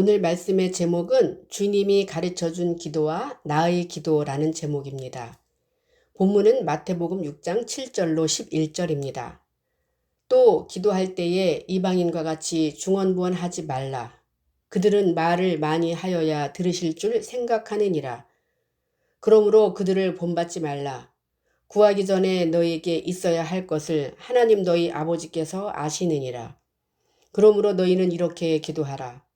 오늘 말씀의 제목은 주님이 가르쳐준 기도와 나의 기도라는 제목입니다. 본문은 마태복음 6장 7절로 11절입니다. 또 기도할 때에 이방인과 같이 중언부언하지 말라. 그들은 말을 많이 하여야 들으실 줄 생각하느니라. 그러므로 그들을 본받지 말라. 구하기 전에 너희에게 있어야 할 것을 하나님 너희 아버지께서 아시느니라. 그러므로 너희는 이렇게 기도하라.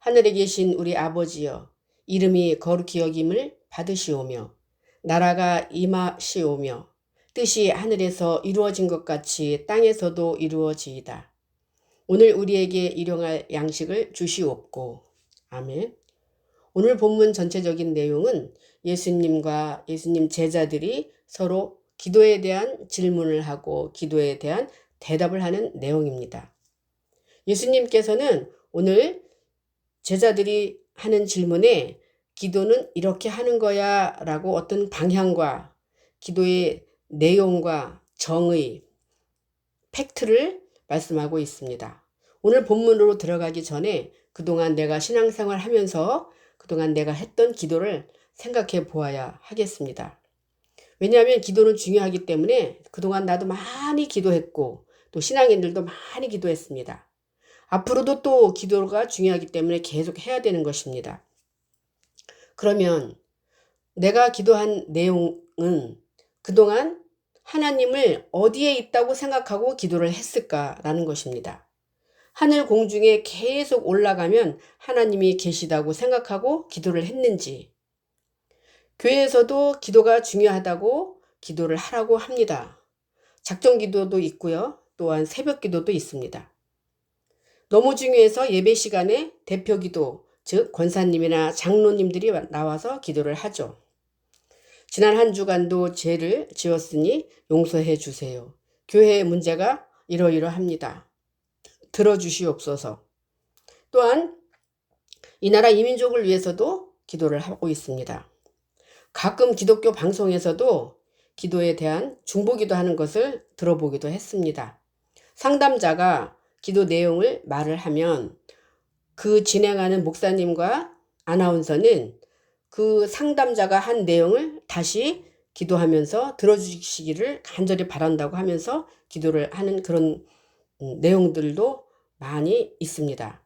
하늘에 계신 우리 아버지여, 이름이 거룩히 여김을 받으시오며 나라가 임하시오며 뜻이 하늘에서 이루어진 것 같이 땅에서도 이루어지이다. 오늘 우리에게 일용할 양식을 주시옵고. 아멘. 오늘 본문 전체적인 내용은 예수님과 예수님 제자들이 서로 기도에 대한 질문을 하고 기도에 대한 대답을 하는 내용입니다. 예수님께서는 오늘 제자들이 하는 질문에 기도는 이렇게 하는 거야 라고 어떤 방향과 기도의 내용과 정의, 팩트를 말씀하고 있습니다. 오늘 본문으로 들어가기 전에 그동안 내가 신앙생활 하면서 그동안 내가 했던 기도를 생각해 보아야 하겠습니다. 왜냐하면 기도는 중요하기 때문에 그동안 나도 많이 기도했고 또 신앙인들도 많이 기도했습니다. 앞으로도 또 기도가 중요하기 때문에 계속 해야 되는 것입니다. 그러면 내가 기도한 내용은 그동안 하나님을 어디에 있다고 생각하고 기도를 했을까라는 것입니다. 하늘 공중에 계속 올라가면 하나님이 계시다고 생각하고 기도를 했는지, 교회에서도 기도가 중요하다고 기도를 하라고 합니다. 작정 기도도 있고요. 또한 새벽 기도도 있습니다. 너무 중요해서 예배 시간에 대표 기도, 즉 권사님이나 장로님들이 나와서 기도를 하죠. 지난 한 주간도 죄를 지었으니 용서해 주세요. 교회의 문제가 이러이러합니다. 들어주시옵소서. 또한 이 나라 이민족을 위해서도 기도를 하고 있습니다. 가끔 기독교 방송에서도 기도에 대한 중보기도 하는 것을 들어보기도 했습니다. 상담자가 기도 내용을 말을 하면 그 진행하는 목사님과 아나운서는 그 상담자가 한 내용을 다시 기도하면서 들어주시기를 간절히 바란다고 하면서 기도를 하는 그런 내용들도 많이 있습니다.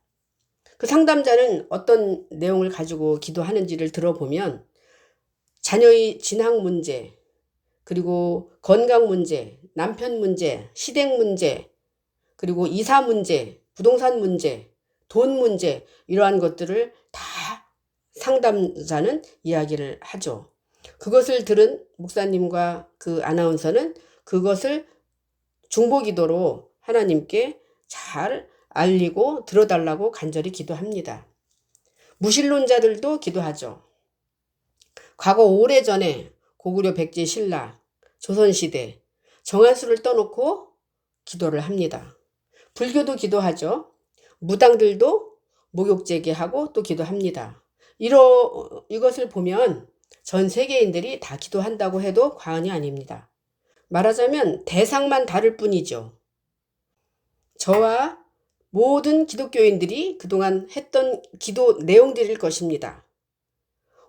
그 상담자는 어떤 내용을 가지고 기도하는지를 들어보면 자녀의 진학 문제, 그리고 건강 문제, 남편 문제, 시댁 문제, 그리고 이사 문제, 부동산 문제, 돈 문제 이러한 것들을 다 상담자는 이야기를 하죠. 그것을 들은 목사님과 그 아나운서는 그것을 중보기도로 하나님께 잘 알리고 들어달라고 간절히 기도합니다. 무신론자들도 기도하죠. 과거 오래전에 고구려 백제 신라, 조선시대 정한수를 떠놓고 기도를 합니다. 불교도 기도하죠. 무당들도 목욕제기하고 또 기도합니다. 이것을 보면 전 세계인들이 다 기도한다고 해도 과언이 아닙니다. 말하자면 대상만 다를 뿐이죠. 저와 모든 기독교인들이 그동안 했던 기도 내용들일 것입니다.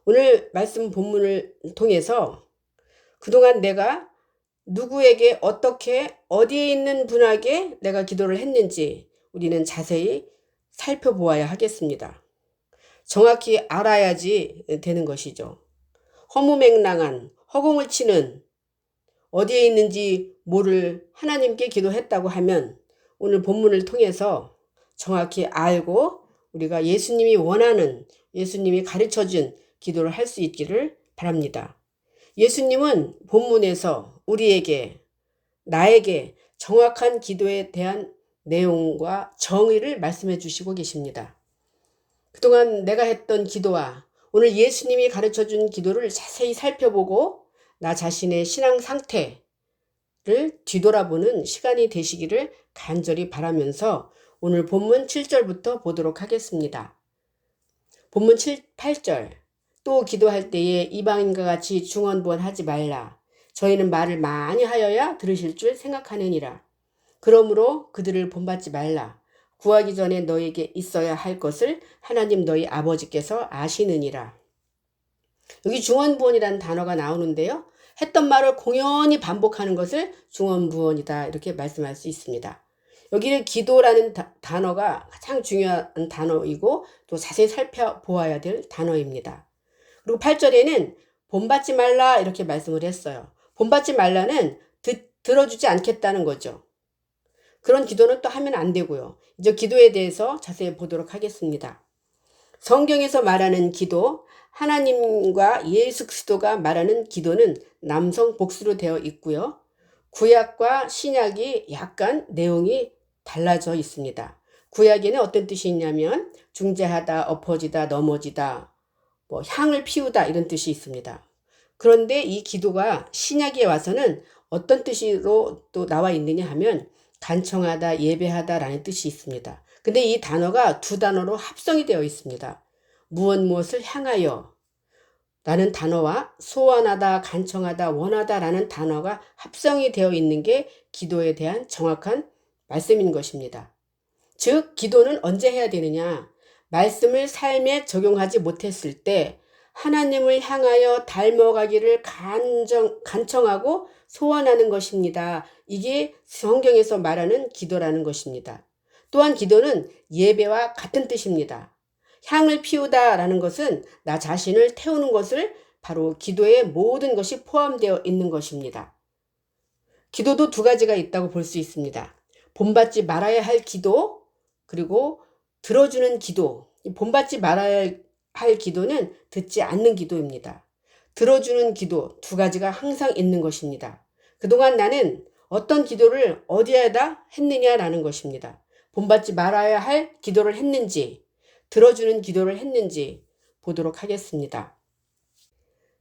오늘 말씀 본문을 통해서 그동안 내가 누구에게 어떻게 어디에 있는 분에게 내가 기도를 했는지 우리는 자세히 살펴보아야 하겠습니다. 정확히 알아야지 되는 것이죠. 허무맹랑한 허공을 치는 어디에 있는지 모를 하나님께 기도했다고 하면 오늘 본문을 통해서 정확히 알고 우리가 예수님이 원하는 예수님이 가르쳐준 기도를 할 수 있기를 바랍니다. 예수님은 본문에서 우리에게 나에게 정확한 기도에 대한 내용과 정의를 말씀해 주시고 계십니다. 그동안 내가 했던 기도와 오늘 예수님이 가르쳐준 기도를 자세히 살펴보고 나 자신의 신앙 상태를 뒤돌아보는 시간이 되시기를 간절히 바라면서 오늘 본문 7절부터 보도록 하겠습니다. 본문 8절 또 기도할 때에 이방인과 같이 중언부언하지 말라. 저희는 말을 많이 하여야 들으실 줄 생각하느니라. 그러므로 그들을 본받지 말라. 구하기 전에 너에게 있어야 할 것을 하나님 너희 아버지께서 아시느니라. 여기 중언부언이라는 단어가 나오는데요. 했던 말을 공연히 반복하는 것을 중언부언이다 이렇게 말씀할 수 있습니다. 여기는 기도라는 단어가 가장 중요한 단어이고 또 자세히 살펴보아야 될 단어입니다. 그리고 8절에는 본받지 말라 이렇게 말씀을 했어요. 본받지 말라는 들어주지 않겠다는 거죠. 그런 기도는 또 하면 안 되고요. 이제 기도에 대해서 자세히 보도록 하겠습니다. 성경에서 말하는 기도, 하나님과 예수 그리스도가 말하는 기도는 남성 복수로 되어 있고요. 구약과 신약이 약간 내용이 달라져 있습니다. 구약에는 어떤 뜻이 있냐면 중재하다, 엎어지다, 넘어지다, 향을 피우다 이런 뜻이 있습니다. 그런데 이 기도가 신약에 와서는 어떤 뜻으로 또 나와 있느냐 하면 간청하다, 예배하다 라는 뜻이 있습니다. 근데 이 단어가 두 단어로 합성이 되어 있습니다. 무엇을 향하여 라는 단어와 소원하다, 간청하다, 원하다 라는 단어가 합성이 되어 있는 게 기도에 대한 정확한 말씀인 것입니다. 즉 기도는 언제 해야 되느냐? 말씀을 삶에 적용하지 못했을 때 하나님을 향하여 닮아가기를 간청하고 소원하는 것입니다. 이게 성경에서 말하는 기도라는 것입니다. 또한 기도는 예배와 같은 뜻입니다. 향을 피우다라는 것은 나 자신을 태우는 것을 바로 기도의 모든 것이 포함되어 있는 것입니다. 기도도 두 가지가 있다고 볼 수 있습니다. 본받지 말아야 할 기도 그리고 들어주는 기도. 본받지 말아야 할 기도는 듣지 않는 기도입니다. 들어주는 기도 두 가지가 항상 있는 것입니다. 그동안 나는 어떤 기도를 어디에다 했느냐라는 것입니다. 본받지 말아야 할 기도를 했는지 들어주는 기도를 했는지 보도록 하겠습니다.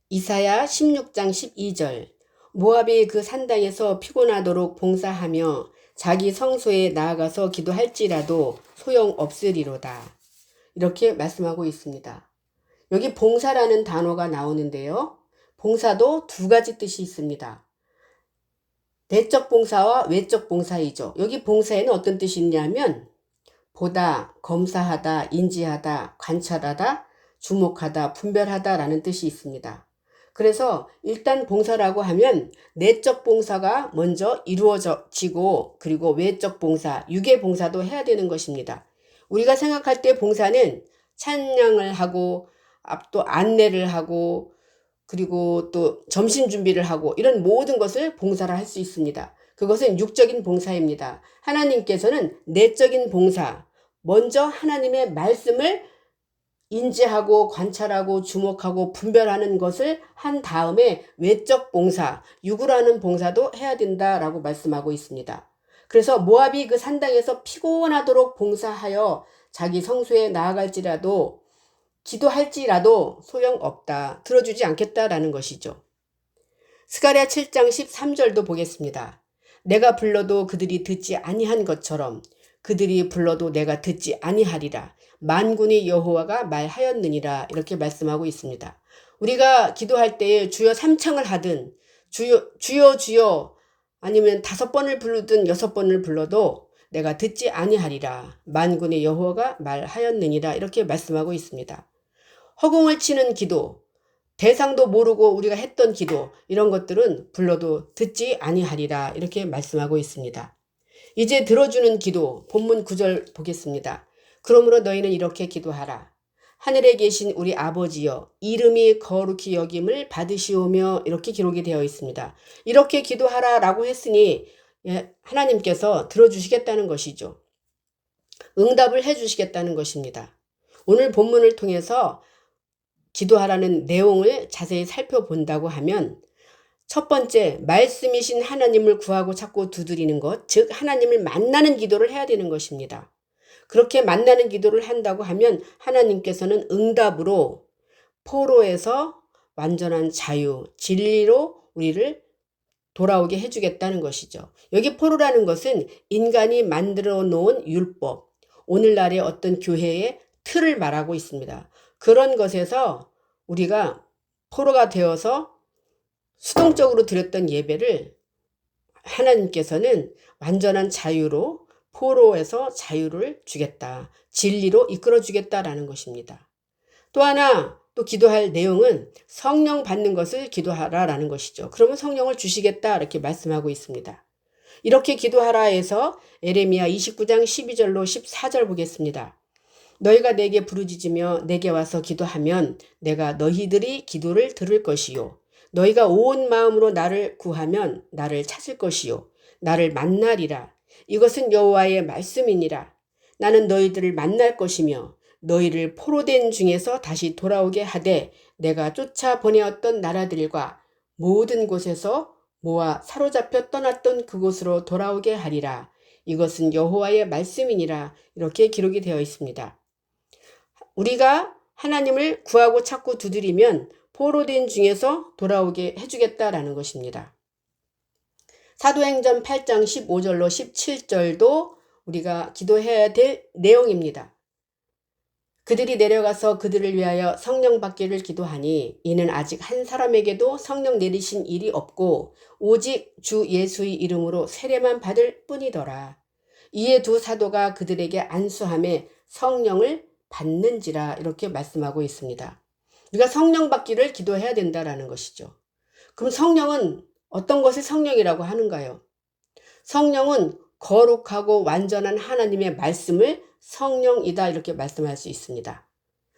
이사야 16장 12절 모압이 그 산당에서 피곤하도록 봉사하며 자기 성소에 나아가서 기도할지라도 소용없으리로다. 이렇게 말씀하고 있습니다. 여기 봉사라는 단어가 나오는데요. 봉사도 두 가지 뜻이 있습니다. 내적 봉사와 외적 봉사이죠. 여기 봉사에는 어떤 뜻이 있냐면 보다, 검사하다, 인지하다, 관찰하다, 주목하다, 분별하다 라는 뜻이 있습니다. 그래서 일단 봉사라고 하면 내적 봉사가 먼저 이루어지고 그리고 외적 봉사, 육의 봉사도 해야 되는 것입니다. 우리가 생각할 때 봉사는 찬양을 하고 또 안내를 하고 그리고 또 점심 준비를 하고 이런 모든 것을 봉사를 할 수 있습니다. 그것은 육적인 봉사입니다. 하나님께서는 내적인 봉사, 먼저 하나님의 말씀을 인지하고 관찰하고 주목하고 분별하는 것을 한 다음에 외적 봉사, 육으로 하는 봉사도 해야 된다라고 말씀하고 있습니다. 그래서 모압이 그 산당에서 피곤하도록 봉사하여 자기 성소에 나아갈지라도 기도할지라도 소용없다. 들어주지 않겠다라는 것이죠. 스가랴 7장 13절도 보겠습니다. 내가 불러도 그들이 듣지 아니한 것처럼 그들이 불러도 내가 듣지 아니하리라. 만군의 여호와가 말하였느니라. 이렇게 말씀하고 있습니다. 우리가 기도할 때에 주여 3청을 하든 주여 아니면 5번을 부르든 6번을 불러도 내가 듣지 아니하리라. 만군의 여호와가 말하였느니라. 이렇게 말씀하고 있습니다. 허공을 치는 기도, 대상도 모르고 우리가 했던 기도 이런 것들은 불러도 듣지 아니하리라 이렇게 말씀하고 있습니다. 이제 들어주는 기도 본문 9절 보겠습니다. 그러므로 너희는 이렇게 기도하라. 하늘에 계신 우리 아버지여 이름이 거룩히 여김을 받으시오며 이렇게 기록이 되어 있습니다. 이렇게 기도하라 라고 했으니 하나님께서 들어주시겠다는 것이죠. 응답을 해주시겠다는 것입니다. 오늘 본문을 통해서 기도하라는 내용을 자세히 살펴본다고 하면 첫 번째, 말씀이신 하나님을 구하고 찾고 두드리는 것, 즉 하나님을 만나는 기도를 해야 되는 것입니다. 그렇게 만나는 기도를 한다고 하면 하나님께서는 응답으로 포로에서 완전한 자유, 진리로 우리를 돌아오게 해주겠다는 것이죠. 여기 포로라는 것은 인간이 만들어 놓은 율법, 오늘날의 어떤 교회의 틀을 말하고 있습니다. 그런 것에서 우리가 포로가 되어서 수동적으로 드렸던 예배를 하나님께서는 완전한 자유로 포로에서 자유를 주겠다. 진리로 이끌어 주겠다라는 것입니다. 또 하나 또 기도할 내용은 성령 받는 것을 기도하라라는 것이죠. 그러면 성령을 주시겠다 이렇게 말씀하고 있습니다. 이렇게 기도하라 해서 에레미야 29장 12절로 14절 보겠습니다. 너희가 내게 부르짖으며 내게 와서 기도하면 내가 너희들이 기도를 들을 것이요. 너희가 온 마음으로 나를 구하면 나를 찾을 것이요. 나를 만나리라. 이것은 여호와의 말씀이니라. 나는 너희들을 만날 것이며 너희를 포로된 중에서 다시 돌아오게 하되 내가 쫓아 보내었던 나라들과 모든 곳에서 모아 사로잡혀 떠났던 그곳으로 돌아오게 하리라. 이것은 여호와의 말씀이니라. 이렇게 기록이 되어 있습니다. 우리가 하나님을 구하고 찾고 두드리면 포로된 중에서 돌아오게 해주겠다라는 것입니다. 사도행전 8장 15절로 17절도 우리가 기도해야 될 내용입니다. 그들이 내려가서 그들을 위하여 성령 받기를 기도하니 이는 아직 한 사람에게도 성령 내리신 일이 없고 오직 주 예수의 이름으로 세례만 받을 뿐이더라. 이에 두 사도가 그들에게 안수하며 성령을 받는지라 이렇게 말씀하고 있습니다. 우리가 성령 받기를 기도해야 된다라는 것이죠. 그럼 성령은 어떤 것을 성령이라고 하는가요? 성령은 거룩하고 완전한 하나님의 말씀을 성령이다 이렇게 말씀할 수 있습니다.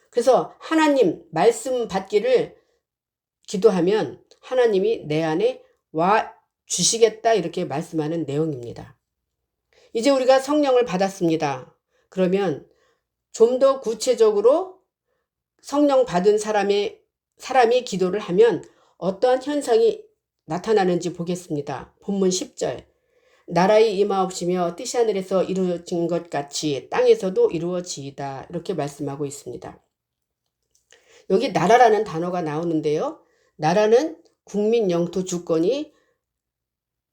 그래서 하나님 말씀 받기를 기도하면 하나님이 내 안에 와 주시겠다 이렇게 말씀하는 내용입니다. 이제 우리가 성령을 받았습니다. 그러면 좀 더 구체적으로 성령 받은 사람이 기도를 하면 어떠한 현상이 나타나는지 보겠습니다. 본문 10절. 나라의 임하옵시며 뜻이 하늘에서 이루어진 것 같이 땅에서도 이루어지이다. 이렇게 말씀하고 있습니다. 여기 나라라는 단어가 나오는데요. 나라는 국민 영토 주권이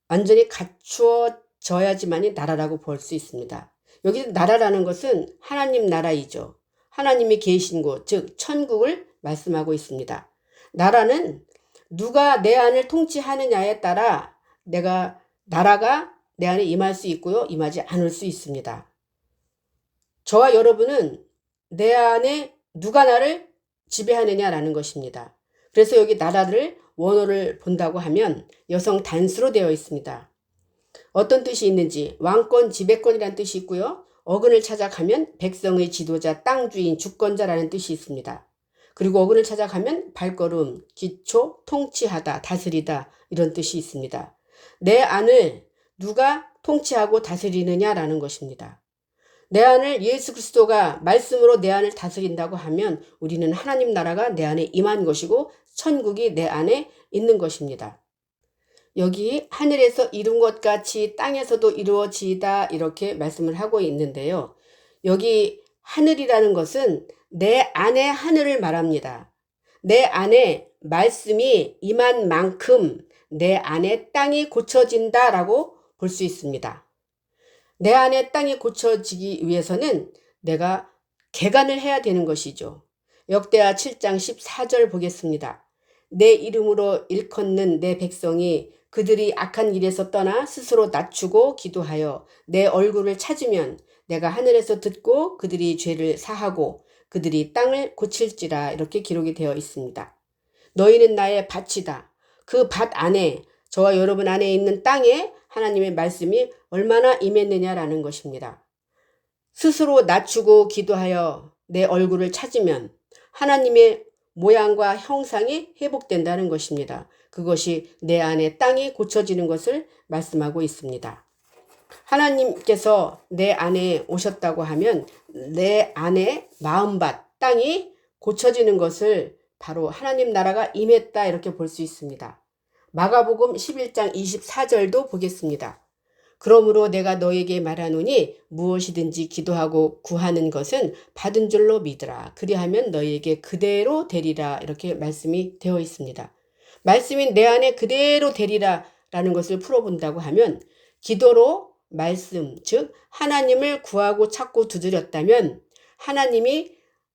완전히 갖추어져야지만이 나라라고 볼 수 있습니다. 여기 나라라는 것은 하나님 나라이죠. 하나님이 계신 곳, 즉 천국을 말씀하고 있습니다. 나라는 누가 내 안을 통치하느냐에 따라 나라가 내 안에 임할 수 있고요. 임하지 않을 수 있습니다. 저와 여러분은 내 안에 누가 나를 지배하느냐라는 것입니다. 그래서 여기 나라를 원어를 본다고 하면 여성 단수로 되어 있습니다. 어떤 뜻이 있는지 왕권, 지배권이라는 뜻이 있고요. 어근을 찾아가면 백성의 지도자, 땅 주인, 주권자라는 뜻이 있습니다. 그리고 어근을 찾아가면 발걸음, 기초, 통치하다, 다스리다 이런 뜻이 있습니다. 내 안을 누가 통치하고 다스리느냐라는 것입니다. 내 안을 예수 그리스도가 말씀으로 내 안을 다스린다고 하면 우리는 하나님 나라가 내 안에 임한 것이고 천국이 내 안에 있는 것입니다. 여기 하늘에서 이룬 것 같이 땅에서도 이루어지이다 이렇게 말씀을 하고 있는데요. 여기 하늘이라는 것은 내 안에 하늘을 말합니다. 내 안에 말씀이 임한 만큼 내 안에 땅이 고쳐진다라고 볼 수 있습니다. 내 안에 땅이 고쳐지기 위해서는 내가 개간을 해야 되는 것이죠. 역대하 7장 14절 보겠습니다. 내 이름으로 일컫는 내 백성이 그들이 악한 길에서 떠나 스스로 낮추고 기도하여 내 얼굴을 찾으면 내가 하늘에서 듣고 그들이 죄를 사하고 그들이 땅을 고칠지라 이렇게 기록이 되어 있습니다. 너희는 나의 밭이다. 그 밭 안에 저와 여러분 안에 있는 땅에 하나님의 말씀이 얼마나 임했느냐라는 것입니다. 스스로 낮추고 기도하여 내 얼굴을 찾으면 하나님의 모양과 형상이 회복된다는 것입니다. 그것이 내 안에 땅이 고쳐지는 것을 말씀하고 있습니다. 하나님께서 내 안에 오셨다고 하면 내 안에 마음밭, 땅이 고쳐지는 것을 바로 하나님 나라가 임했다 이렇게 볼 수 있습니다. 마가복음 11장 24절도 보겠습니다. 그러므로 내가 너에게 말하노니 무엇이든지 기도하고 구하는 것은 받은 줄로 믿으라. 그리하면 너에게 그대로 되리라. 이렇게 말씀이 되어 있습니다. 말씀이 내 안에 그대로 되리라 라는 것을 풀어본다고 하면 기도로 말씀, 즉 하나님을 구하고 찾고 두드렸다면 하나님이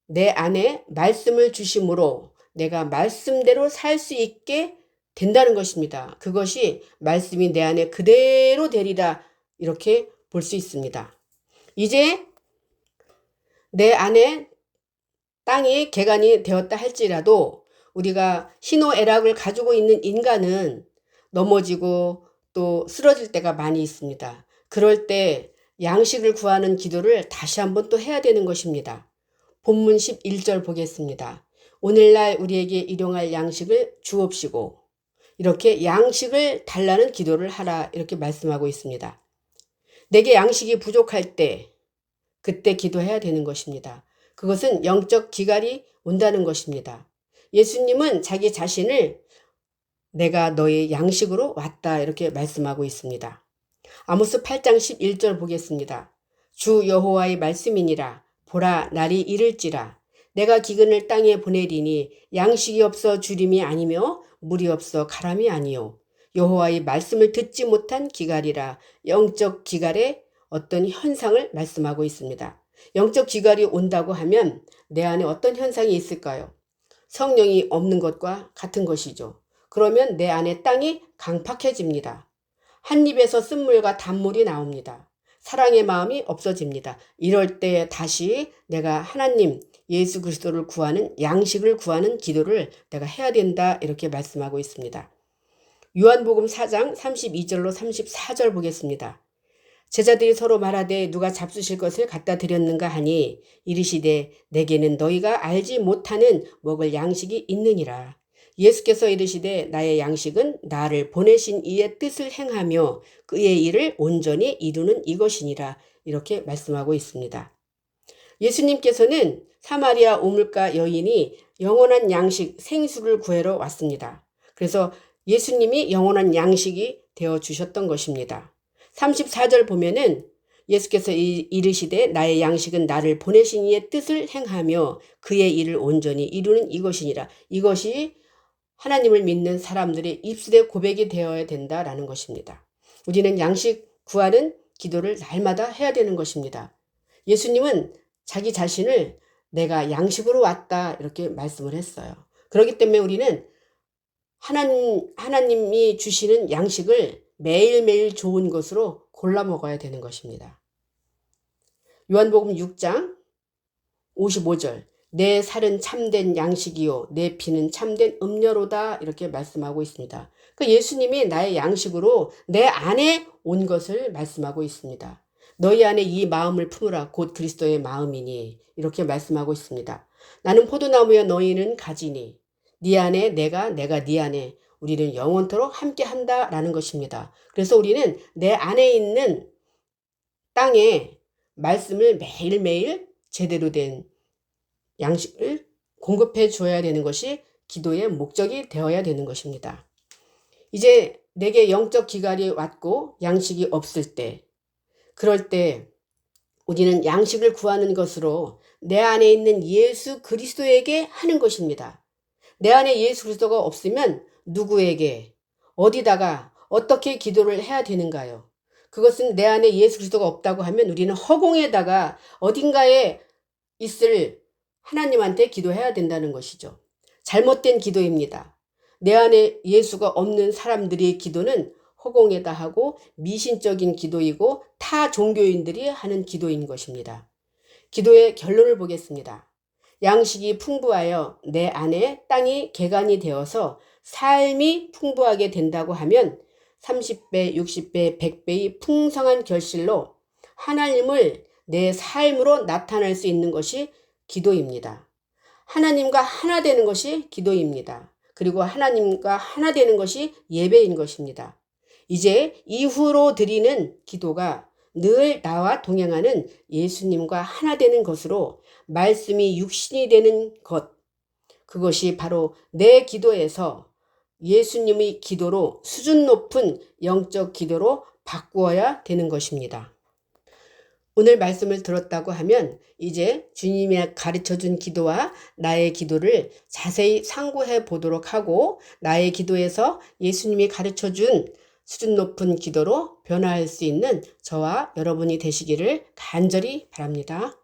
내 안에 말씀을 주심으로 내가 말씀대로 살 수 있게 된다는 것입니다. 그것이 말씀이 내 안에 그대로 되리라 이렇게 볼 수 있습니다. 이제 내 안에 땅이 개간이 되었다 할지라도 우리가 희노애락을 가지고 있는 인간은 넘어지고 또 쓰러질 때가 많이 있습니다. 그럴 때 양식을 구하는 기도를 다시 한번 또 해야 되는 것입니다. 본문 11절 보겠습니다. 오늘날 우리에게 일용할 양식을 주옵시고, 이렇게 양식을 달라는 기도를 하라, 이렇게 말씀하고 있습니다. 내게 양식이 부족할 때 그때 기도해야 되는 것입니다. 그것은 영적 기갈이 온다는 것입니다. 예수님은 자기 자신을 내가 너의 양식으로 왔다, 이렇게 말씀하고 있습니다. 아모스 8장 11절 보겠습니다. 주 여호와의 말씀이니라. 보라, 날이 이를지라. 내가 기근을 땅에 보내리니 양식이 없어 주림이 아니며 물이 없어 가람이 아니요. 여호와의 말씀을 듣지 못한 기갈이라. 영적 기갈의 어떤 현상을 말씀하고 있습니다. 영적 기갈이 온다고 하면 내 안에 어떤 현상이 있을까요? 성령이 없는 것과 같은 것이죠. 그러면 내 안에 땅이 강팍해집니다. 한 입에서 쓴물과 단물이 나옵니다. 사랑의 마음이 없어집니다. 이럴 때 다시 내가 하나님 예수 그리스도를 구하는 양식을 구하는 기도를 내가 해야 된다, 이렇게 말씀하고 있습니다. 요한복음 4장 32절로 34절 보겠습니다. 제자들이 서로 말하되 누가 잡수실 것을 갖다 드렸는가 하니 이르시되 내게는 너희가 알지 못하는 먹을 양식이 있느니라. 예수께서 이르시되 나의 양식은 나를 보내신 이의 뜻을 행하며 그의 일을 온전히 이루는 이것이니라, 이렇게 말씀하고 있습니다. 예수님께서는 사마리아 우물가 여인이 영원한 양식 생수를 구하러 왔습니다. 그래서 예수님이 영원한 양식이 되어 주셨던 것입니다. 34절 보면은 예수께서 이르시되 나의 양식은 나를 보내신 이의 뜻을 행하며 그의 일을 온전히 이루는 이것이니라. 이것이 하나님을 믿는 사람들의 입술의 고백이 되어야 된다라는 것입니다. 우리는 양식 구하는 기도를 날마다 해야 되는 것입니다. 예수님은 자기 자신을 내가 양식으로 왔다, 이렇게 말씀을 했어요. 그렇기 때문에 우리는 하나님이 주시는 양식을 매일매일 좋은 것으로 골라 먹어야 되는 것입니다. 요한복음 6장 55절 내 살은 참된 양식이요 내 피는 참된 음료로다, 이렇게 말씀하고 있습니다. 그러니까 예수님이 나의 양식으로 내 안에 온 것을 말씀하고 있습니다. 너희 안에 이 마음을 품으라 곧 그리스도의 마음이니, 이렇게 말씀하고 있습니다. 나는 포도나무여 너희는 가지니 네 안에 내가 네 안에 우리는 영원토록 함께 한다라는 것입니다. 그래서 우리는 내 안에 있는 땅에 말씀을 매일매일 제대로 된 양식을 공급해 줘야 되는 것이 기도의 목적이 되어야 되는 것입니다. 이제 내게 영적 기갈이 왔고 양식이 없을 때, 그럴 때 우리는 양식을 구하는 것으로 내 안에 있는 예수 그리스도에게 하는 것입니다. 내 안에 예수 그리스도가 없으면 누구에게, 어디다가, 어떻게 기도를 해야 되는가요? 그것은 내 안에 예수 그리스도가 없다고 하면 우리는 허공에다가 어딘가에 있을 하나님한테 기도해야 된다는 것이죠. 잘못된 기도입니다. 내 안에 예수가 없는 사람들의 기도는 허공에다 하고 미신적인 기도이고 타 종교인들이 하는 기도인 것입니다. 기도의 결론을 보겠습니다. 양식이 풍부하여 내 안에 땅이 개간이 되어서 삶이 풍부하게 된다고 하면 30배, 60배, 100배의 풍성한 결실로 하나님을 내 삶으로 나타낼 수 있는 것이 기도입니다. 하나님과 하나 되는 것이 기도입니다. 그리고 하나님과 하나 되는 것이 예배인 것입니다. 이제 이후로 드리는 기도가 늘 나와 동행하는 예수님과 하나 되는 것으로 말씀이 육신이 되는 것, 그것이 바로 내 기도에서 예수님의 기도로 수준 높은 영적 기도로 바꾸어야 되는 것입니다. 오늘 말씀을 들었다고 하면 이제 주님이 가르쳐준 기도와 나의 기도를 자세히 상고해 보도록 하고 나의 기도에서 예수님이 가르쳐준 수준 높은 기도로 변화할 수 있는 저와 여러분이 되시기를 간절히 바랍니다.